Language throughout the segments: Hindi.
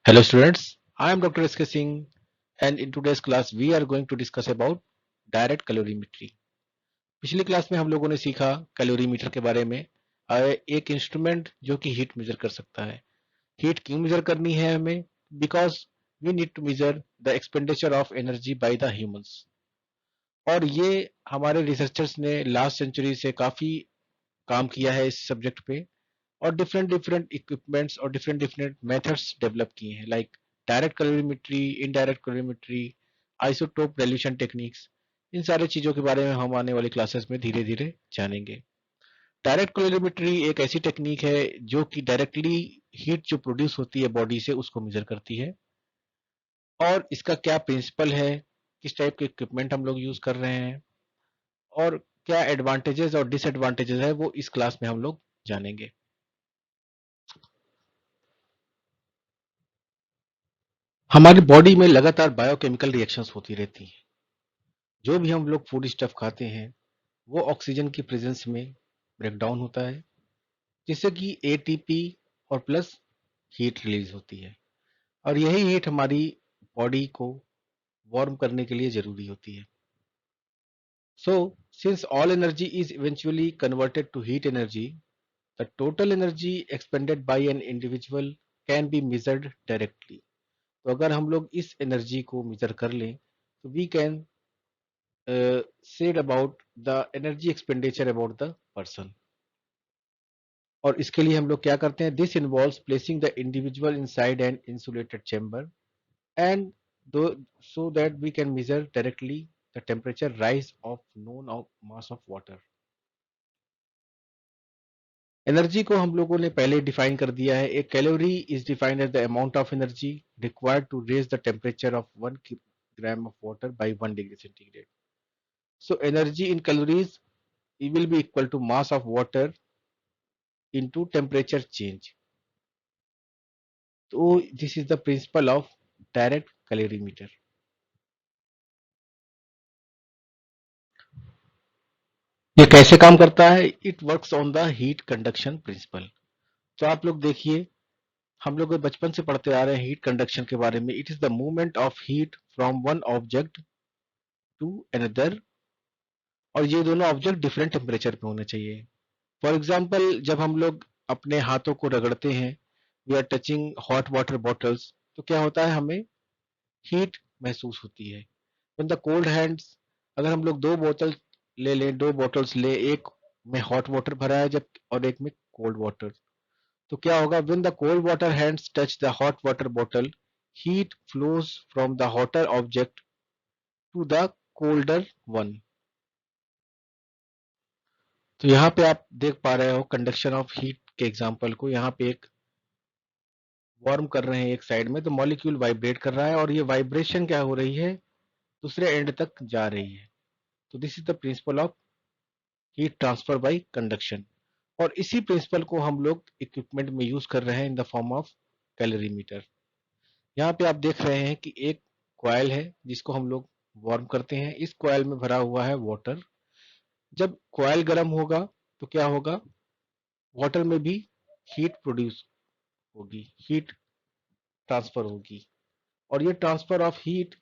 Hello students, I am Dr. S.K. Singh and in today's class we are going to discuss about direct calorimetry. पिछली क्लास में हम लोगों ने सीखा कैलोरीमीटर के बारे में एक इंस्ट्रूमेंट जो कि हीट मेजर कर सकता है। हीट क्यों मेजर करनी है हमें? Because we need to measure the expenditure of energy by the humans. और ये हमारे रिसर्चर्स ने लास्ट सेंचुरी से काफी काम किया है इस सब्जेक्ट पे और डिफरेंट डिफरेंट इक्विपमेंट्स और डिफरेंट डिफरेंट मेथड्स डेवलप किए हैं like direct calorimetry, indirect calorimetry, isotope dilution techniques. इन सारी चीजों के बारे में हम आने वाली क्लासेस में धीरे धीरे जानेंगे। डायरेक्ट कैलोरीमेट्री एक ऐसी टेक्निक है जो कि डायरेक्टली हीट जो प्रोड्यूस होती है बॉडी से उसको मेजर करती है। और इसका क्या प्रिंसिपल है, किस टाइप के इक्विपमेंट हम लोग यूज कर रहे हैं और क्या एडवांटेजेस और डिसएडवांटेजेस है वो इस क्लास में हम लोग जानेंगे। हमारी बॉडी में लगातार बायोकेमिकल रिएक्शंस होती रहती हैं। जो भी हम लोग फूड स्टफ खाते हैं वो ऑक्सीजन की प्रेजेंस में ब्रेक डाउन होता है जिससे कि एटीपी और प्लस हीट रिलीज होती है और यही हीट हमारी बॉडी को वार्म करने के लिए जरूरी होती है। So since all energy is eventually converted to heat energy, the total energy expended by an individual can be measured directly. तो अगर हम लोग इस एनर्जी को मेजर कर लें तो we can said about the energy expenditure about the person। और इसके लिए हम लोग क्या करते हैं? This involves placing the individual inside an insulated chamber and so that we can measure directly the temperature rise of known of mass of water। Energy को हम लोगों ने पहले डिफाइन कर दिया है। एक calorie is defined as the amount of energy required to raise the temperature of 1 gram of water by 1 degree centigrade. So energy in calories it will be equal to mass of water into temperature change। तो this is the principle of direct calorimeter. ये कैसे काम करता है? It works on the heat conduction principle. तो आप लोग देखिए, हम लोग बचपन से पढ़ते आ रहे हैं हीट कंडक्शन के बारे में। It is the movement of heat from one object to another और ये दोनों ऑब्जेक्ट डिफरेंट टेम्परेचर पे होने चाहिए। फॉर एग्जाम्पल जब हम लोग अपने हाथों को रगड़ते हैं, we are touching hot water bottles, तो क्या होता है? हमें हीट महसूस होती है। व्हेन द कोल्ड हैंड्स, अगर हम लोग दो बोतल ले लें, दो बॉटल्स ले, एक में हॉट वाटर भरा है जब और एक में कोल्ड वाटर, तो क्या होगा? When the cold water hands touch the hot water bottle, heat flows from the hotter object to the colder one. तो यहाँ पे आप देख पा रहे हो कंडक्शन ऑफ हीट के एग्जाम्पल को। यहाँ पे एक वार्म कर रहे हैं एक साइड में, तो मॉलिक्यूल वाइब्रेट कर रहा है और ये वाइब्रेशन क्या हो रही है? दूसरे एंड तक जा रही है। तो this is the principle of heat transfer by conduction. और इसी प्रिंसिपल को हम लोग इक्विपमेंट में यूज कर रहे हैं in the form of calorimeter. यहाँ पे आप देख रहे हैं कि एक कॉइल है जिसको हम लोग वार्म करते हैं। इस कॉइल में भरा हुआ है वाटर। जब कॉइल गर्म होगा तो क्या होगा? वाटर में भी हीट प्रोड्यूस होगी, हीट ट्रांसफर होगी और ये transfer of heat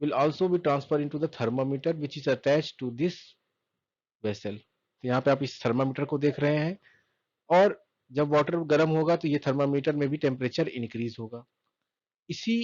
will also be transferred into the thermometer which is attached to this vessel। तो यहाँ पे आप इस थर्मामीटर को देख रहे हैं और जब वाटर गर्म होगा तो ये थर्मामीटर में भी टेम्परेचर इंक्रीज होगा। इसी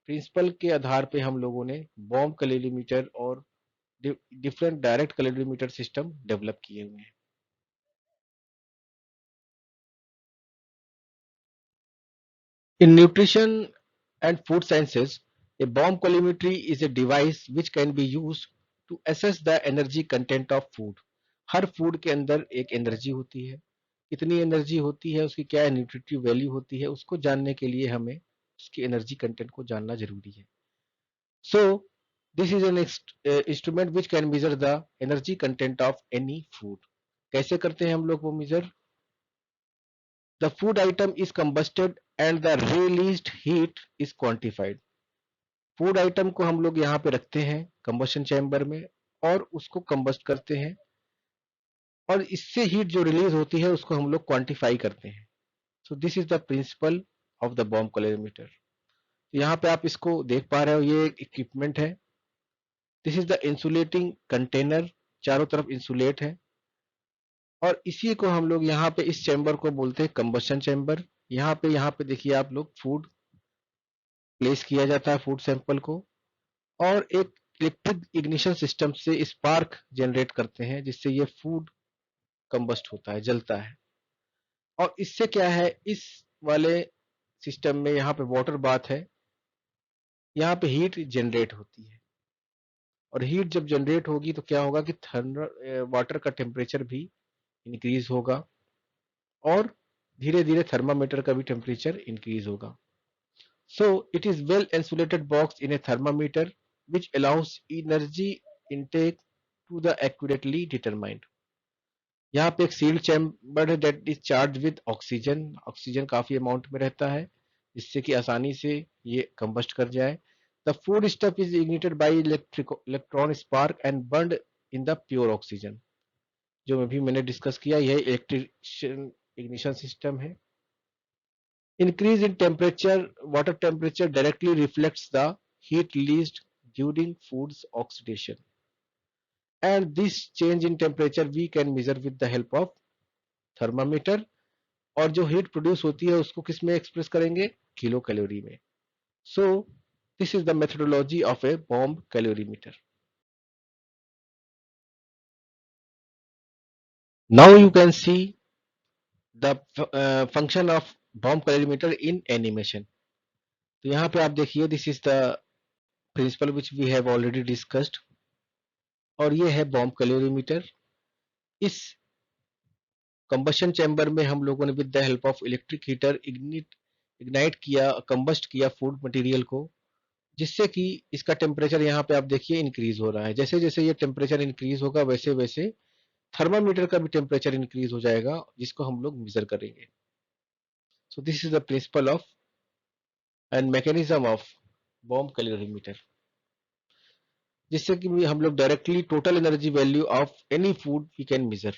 प्रिंसिपल के आधार पे हम लोगों ने बॉम्ब कैलोरीमीटर और different direct calorimeter system develop किए हुए हैं। In nutrition and food sciences, a bomb colorimetry is a device which can be used to assess the energy content of food। Her food के अंदर एक एनर्जी होती है। कितनी एनर्जी होती है, उसकी क्या न्यूट्रिटिव वैल्यू होती है, उसको जानने के लिए हमें उसकी एनर्जी कंटेंट को जानना जरूरी है। सो this is an instrument which can measure the energy content of any food. कैसे करते हैं हम लोग वो major? The food item is combusted and the released heat is quantified। Food item को हम लोग यहाँ पे रखते हैं कंबशन चैम्बर में और उसको कंबस्ट करते हैं और इससे हीट जो रिलीज होती है उसको हम लोग क्वांटिफाई करते हैं। सो this is the principle of the bomb calorimeter. यहाँ पे आप इसको देख पा रहे हो, ये एक इक्विपमेंट है। This is the insulating container, चारों तरफ इंसुलेट है। और इसी को हम लोग यहाँ पे इस चैम्बर को बोलते हैं कंबशन चैम्बर। यहाँ पे देखिए आप लोग, फूड प्लेस किया जाता है, फूड सैंपल को, और एक इलेक्ट्रिक इग्निशन सिस्टम से स्पार्क जनरेट करते हैं, जिससे ये फूड कंबस्ट होता है, जलता है। और इससे क्या है, इस वाले सिस्टम में यहाँ पे वाटर बाथ है, यहाँ पे हीट जनरेट होती है। और हीट जब जनरेट होगी तो क्या होगा कि थर्मल वाटर का टेम्परेचर भी इंक्रीज होगा, और धीरे धीरे थर्मामीटर का भी टेम्परेचर इंक्रीज होगा। So it is well insulated box in a thermometer which allows energy intake to the accurately determined। यहाँ पे एक सील्ड चैम्बर है that is charge with oxygen. Oxygen काफी अमाउंट में रहता है, जिससे कि आसानी से ये कंबस्ट कर जाए। The food stuff is ignited by electron spark and burned in the pure oxygen. जो अभी मैंने डिस्कस किया, यह इलेक्ट्रिशियन इग्निशन सिस्टम है। Increase in temperature, water temperature directly reflects the heat released during food's oxidation. And this change in temperature we can measure with the help of thermometer। और जो हीट प्रोड्यूस होती है उसको किस में एक्सप्रेस करेंगे, किलो कैलोरी में। So this is the methodology of a bomb calorimeter. Now you can see the function of bomb calorimeter in animation. तो यहाँ पे आप देखिए, this is the principle which we have already discussed. और ये है बॉम्ब कैलोरीमीटर। इस कंबशन चैम्बर में हम लोगों ने with the help of electric heater ignite किया, कंबस्ट किया फूड मटेरियल को, जिससे कि इसका टेम्परेचर यहाँ पे आप देखिए इंक्रीज हो रहा है। जैसे जैसे ये टेम्परेचर इंक्रीज होगा, वैसे वैसे थर्मामीटर का भी टेम्परेचर इंक्रीज हो जाएगा, जिसको हम लोग मेजर करेंगे। So this is the principle of and mechanism of bomb calorimeter, जिससे कि हम लोग directly total energy value of any food we can measure.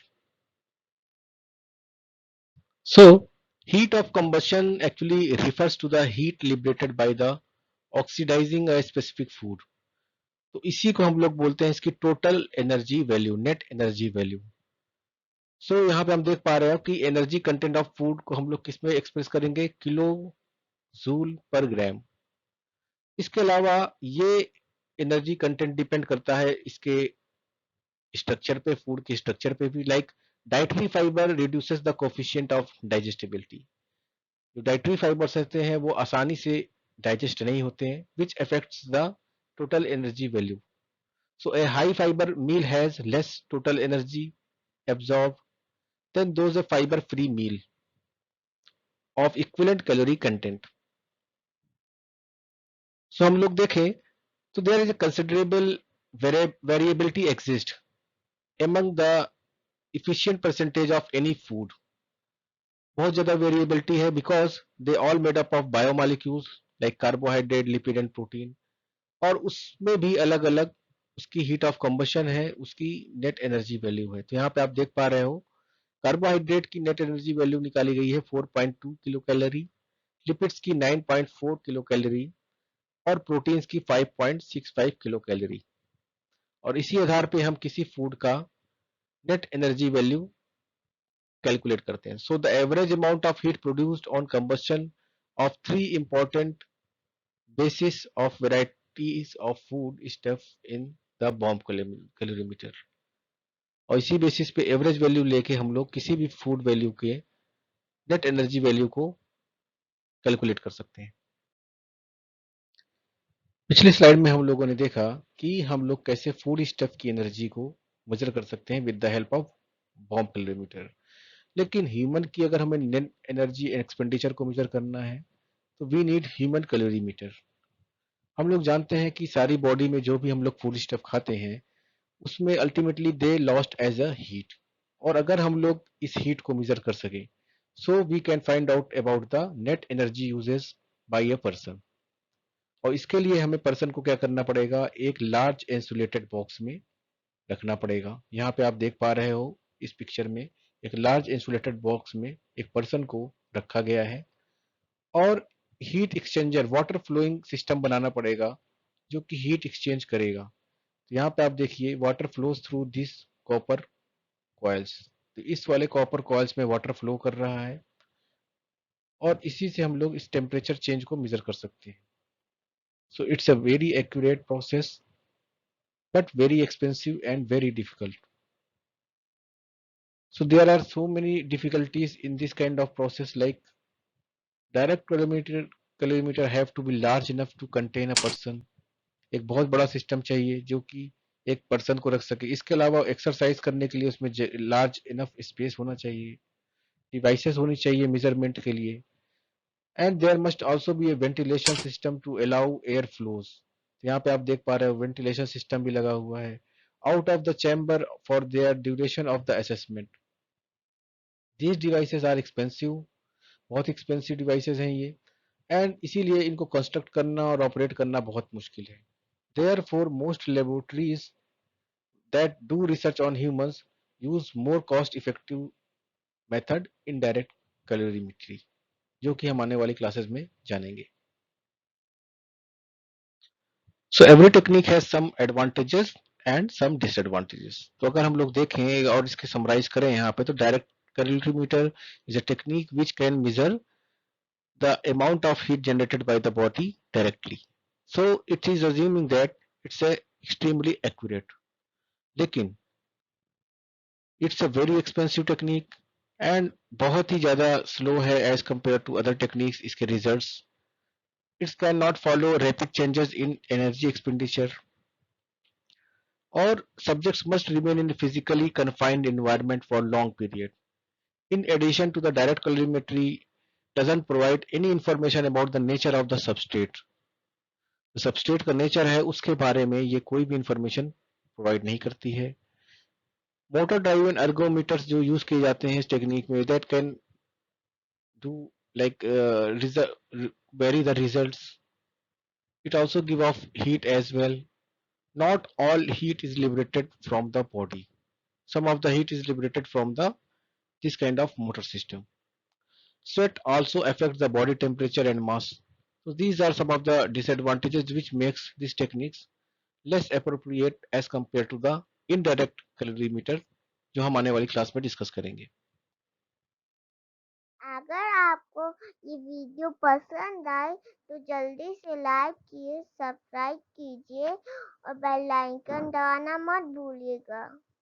So, heat of combustion actually refers to the heat liberated by the oxidizing a specific food। तो इसी को हम लोग बोलते हैं इसकी total energy value, net energy value. So यहाँ पे हम देख पा रहे हो कि एनर्जी कंटेंट ऑफ फूड को हम लोग किस में एक्सप्रेस करेंगे, किलो जूल पर ग्राम। इसके अलावा ये एनर्जी कंटेंट डिपेंड करता है इसके स्ट्रक्चर पे, फूड के स्ट्रक्चर पे भी। Like dietary fibre reduces the coefficient of digestibility. जो डाइटरी फाइबर्स रहते हैं वो आसानी से डाइजेस्ट नहीं होते हैं, which affects the total energy value. So a high fibre meal has less total energy absorb than those a fibre free meal of equivalent calorie content. So हम लोग देखें तो there is a considerable variability exist among the efficient percentage of any food। बहुत ज्यादा वेरिएबिलिटी है, because they all made up of biomolecules like carbohydrate, lipid and protein. और उसमें भी अलग अलग उसकी हीट ऑफ कंबशन है, उसकी नेट एनर्जी वैल्यू है। तो यहाँ पे आप देख पा रहे हो, कार्बोहाइड्रेट की नेट एनर्जी वैल्यू निकाली गई है 4.2 किलो कैलोरी, लिपिड्स की 9.4 किलो कैलोरी, और प्रोटीन्स की 5.65 किलो कैलोरी। और इसी आधार पे हम किसी फूड का नेट एनर्जी वैल्यू कैलकुलेट करते हैं। So the average amount of heat produced on combustion of three important basis of varieties of food stuff in the bomb calorimeter। और इसी बेसिस पे एवरेज वैल्यू लेके हम लोग किसी भी फूड वैल्यू के नेट एनर्जी वैल्यू को कैलकुलेट कर सकते हैं। पिछले स्लाइड में हम लोगों ने देखा कि हम लोग कैसे फूड स्टफ की एनर्जी को मेजर कर सकते हैं with the help of bomb calorimeter. लेकिन ह्यूमन की अगर हमें नेट एनर्जी एक्सपेंडिचर को मेजर करना है तो वी नीड ह्यूमन कैलोरीमीटर। हम लोग जानते हैं कि सारी बॉडी में जो भी हम लोग फूड स्टफ खाते हैं उसमें ultimately they lost as a heat. और अगर हम लोग इस हीट को मेजर कर सके, so we can find out about the net energy uses by a person. और इसके लिए हमें पर्सन को क्या करना पड़ेगा, एक लार्ज इंसुलेटेड बॉक्स में रखना पड़ेगा। यहाँ पे आप देख पा रहे हो इस पिक्चर में, एक लार्ज इंसुलेटेड बॉक्स में एक पर्सन को रखा गया है। और heat exchanger water flowing system बनाना पड़ेगा जो कि हीट एक्सचेंज करेगा। तो यहाँ पे आप देखिए water flows through this copper coils. तो इस वाले कॉपर कॉइल्स में वाटर फ्लो कर रहा है और इसी से हम लोग इस टेम्परेचर चेंज को मेजर कर सकते हैं। So it's a very accurate process but very expensive and very difficult. So there are so many difficulties in this kind of process, like direct calorimeter have to be large enough to contain a person. एक बहुत बड़ा सिस्टम चाहिए जो कि एक पर्सन को रख सके। इसके अलावा एक्सरसाइज करने के लिए उसमें लार्ज इनफ स्पेस होना चाहिए, डिवाइसेस होनी चाहिए मेजरमेंट के लिए, and there must also be a ventilation system to allow air flows. यहाँ पे आप देख पा रहे हो वेंटिलेशन सिस्टम भी लगा हुआ है out of the chamber for their duration of the assessment. These devices are expensive, बहुत एक्सपेंसिव डिवाइसेस हैं ये, एंड इसीलिए इनको कंस्ट्रक्ट करना और ऑपरेट करना बहुत मुश्किल है। Therefore most laboratories that do research on humans use more cost effective method indirect calorimetry, जो कि हम आने वाली क्लासेस में जानेंगे। So every technique has some advantages and some disadvantages. तो अगर हम लोग देखें और इसके समराइज करें यहाँ पे, तो direct calorimeter is a technique which can measure the amount of heat generated by the body directly. So it is assuming that it's a extremely accurate. लेकिन it's a very expensive technique and बहुत ही ज़्यादा slow है as compared to other techniques इसके results. It cannot follow rapid changes in energy expenditure or subjects must remain in a physically confined environment for long period. In addition to the direct calorimetry doesn't provide any information about the nature of the substrate. Substrate का नेचर है उसके बारे में ये कोई भी इंफॉर्मेशन प्रोवाइड नहीं करती है। मोटर ड्राइवन एर्गोमीटर्स जो यूज किए जाते हैं इस टेक्निक में, that can do like vary the results. It also give off heat as well. Not all heat is liberated from the body. Some of the heat is liberated from the this kind of motor system. Sweat also affects the body temperature and mass. So these are some of the disadvantages which makes these techniques less appropriate as compared to the indirect calorimeter जो हम आने वाली क्लास में डिस्कस करेंगे। अगर आपको ये वीडियो पसंद आए तो जल्दी से लाइक कीजिए, सब्सक्राइब कीजिए और बेल आइकन दबाना मत भूलिएगा।